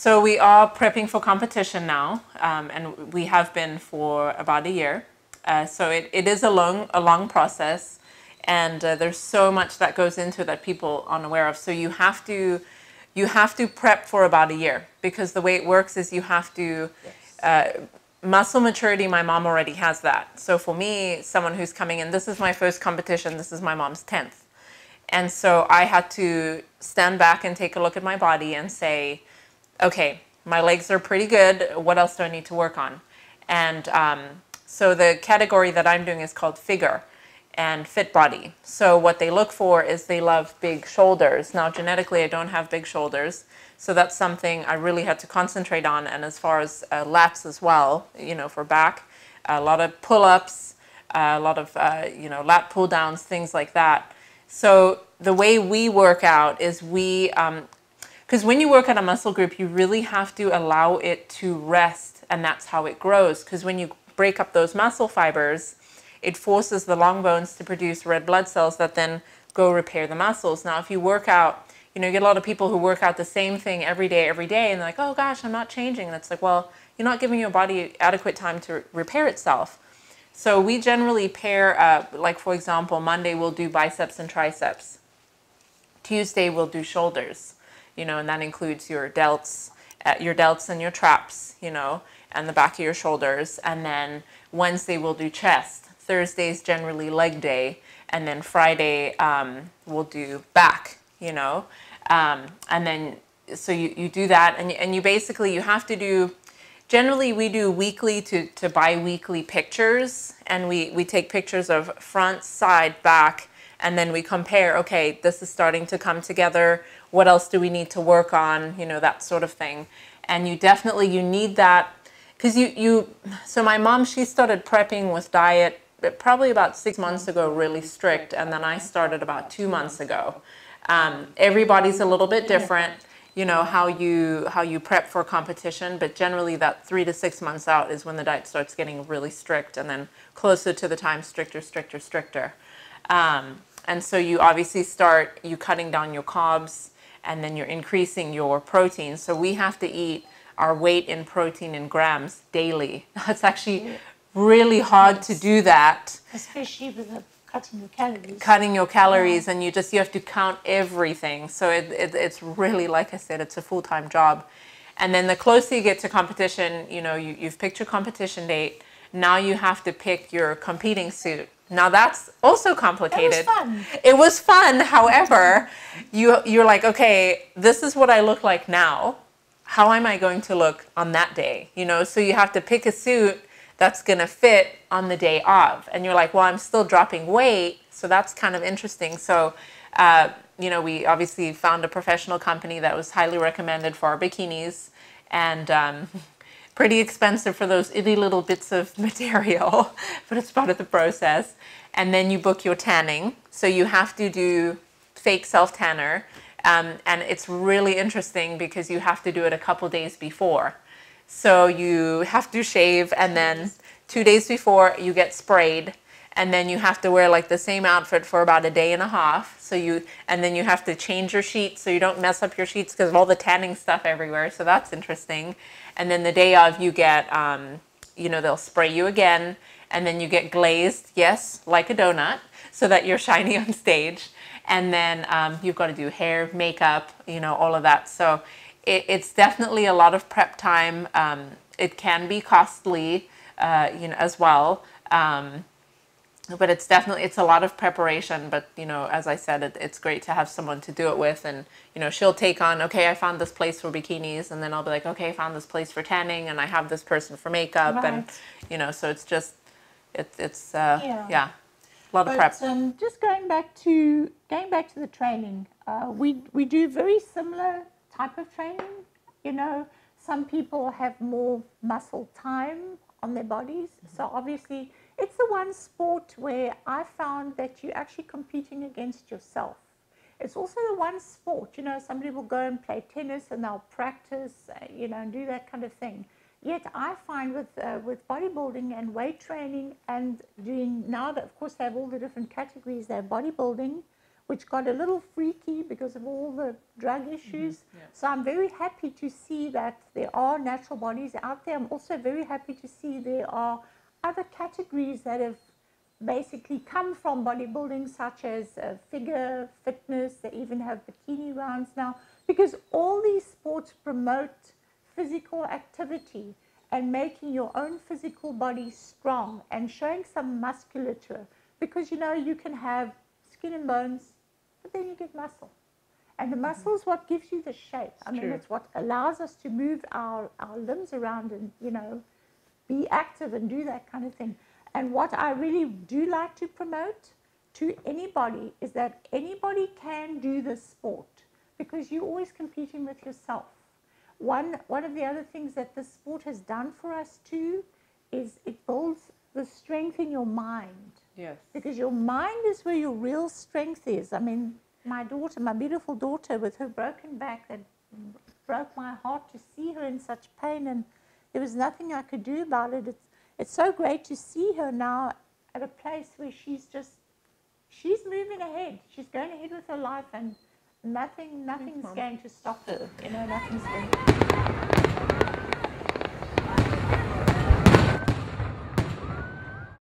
So we are prepping for competition now, and we have been for about a year. So it is a long process, and there's so much that goes into it that people aren't aware of. So you have to prep for about a year, because the way it works is you have to muscle maturity. My mom already has that. So for me, someone who's coming in, this is my first competition. This is my mom's 10th, and so I had to stand back and take a look at my body and say, okay, my legs are pretty good. What else do I need to work on? And so the category that I'm doing is called figure and fit body. So what they look for is they love big shoulders. Now, genetically, I don't have big shoulders. So that's something I really had to concentrate on. And as far as lats as well, you know, for back, a lot of pull-ups, a lot of, you know, lat pull-downs, things like that. So the way we work out is because when you work at a muscle group, you really have to allow it to rest, and that's how it grows. Because when you break up those muscle fibers, it forces the long bones to produce red blood cells that then go repair the muscles. Now, if you work out, you know, you get a lot of people who work out the same thing every day, and they're like, oh gosh, I'm not changing. And it's like, well, you're not giving your body adequate time to repair itself. So we generally pair, like for example, Monday we'll do biceps and triceps. Tuesday we'll do shoulders. You know, and that includes your delts and your traps, you know, and the back of your shoulders. And then Wednesday we'll do chest. Thursday is generally leg day. And then Friday we'll do back, you know. And then, so you do that, and you basically, you have to do, generally we do weekly to bi-weekly pictures. And we take pictures of front, side, back, and then we compare, okay, this is starting to come together. What else do we need to work on? You know, that sort of thing. And you need that, because so my mom, she started prepping with diet probably about 6 months ago, really strict. And then I started about 2 months ago. Everybody's a little bit different, you know, how you prep for competition, but generally that 3 to 6 months out is when the diet starts getting really strict, and then closer to the time, stricter. And so you obviously start cutting down your carbs, and then you're increasing your protein. So we have to eat our weight in protein in grams daily. It's actually really hard to do that. Especially with cutting your calories. Cutting your calories, and you have to count everything. So it's really, like I said, it's a full-time job. And then the closer you get to competition, you know, you've picked your competition date. Now you have to pick your competing suit. Now that's also complicated. It was fun. It was fun. However, you're like, okay, this is what I look like now. How am I going to look on that day? You know, so you have to pick a suit that's going to fit on the day of. And you're like, well, I'm still dropping weight. So that's kind of interesting. So, you know, we obviously found a professional company that was highly recommended for our bikinis, and pretty expensive for those itty little bits of material, but it's part of the process. And then you book your tanning. So you have to do fake self-tanner. And it's really interesting because you have to do it a couple days before. So you have to shave, and then 2 days before you get sprayed. And then you have to wear like the same outfit for about a day and a half. And then you have to change your sheets so you don't mess up your sheets because of all the tanning stuff everywhere. So that's interesting. And then the day of, you get, you know, they'll spray you again, and then you get glazed, yes, like a donut, so that you're shiny on stage. And then you've got to do hair, makeup, you know, all of that. So it's definitely a lot of prep time. It can be costly, you know, as well. But it's a lot of preparation. But, you know, as I said, it's great to have someone to do it with. And, you know, she'll take on, okay, I found this place for bikinis. And then I'll be like, okay, I found this place for tanning. And I have this person for makeup. Right. And, you know, so it's just, yeah, a lot of prep. Just going back to the training, we do very similar type of training. You know, some people have more muscle time on their bodies. So obviously, it's the one sport where I found that you're actually competing against yourself. It's also the one sport, you know, somebody will go and play tennis and they'll practice, you know, and do that kind of thing. Yet I find with bodybuilding and weight training and doing, now that of course they have all the different categories, they have bodybuilding, which got a little freaky because of all the drug issues. Mm-hmm. Yeah. So I'm very happy to see that there are natural bodies out there. I'm also very happy to see there are other categories that have basically come from bodybuilding, such as figure fitness. They even have bikini rounds now, because all these sports promote physical activity and making your own physical body strong and showing some musculature, because you know you can have skin and bones, but then you get muscle, and the muscle is what gives you the shape. I mean, it's what allows us to move our limbs around and, you know, be active and do that kind of thing. And what I really do like to promote to anybody is that anybody can do this sport, because you're always competing with yourself. One of the other things that this sport has done for us too is it builds the strength in your mind. Yes. Because your mind is where your real strength is. I mean, my daughter, my beautiful daughter with her broken back, that broke my heart to see her in such pain, and there was nothing I could do about it. It's so great to see her now at a place where she's moving ahead. She's going ahead with her life, and nothing's going to stop her. You know, nothing's going to.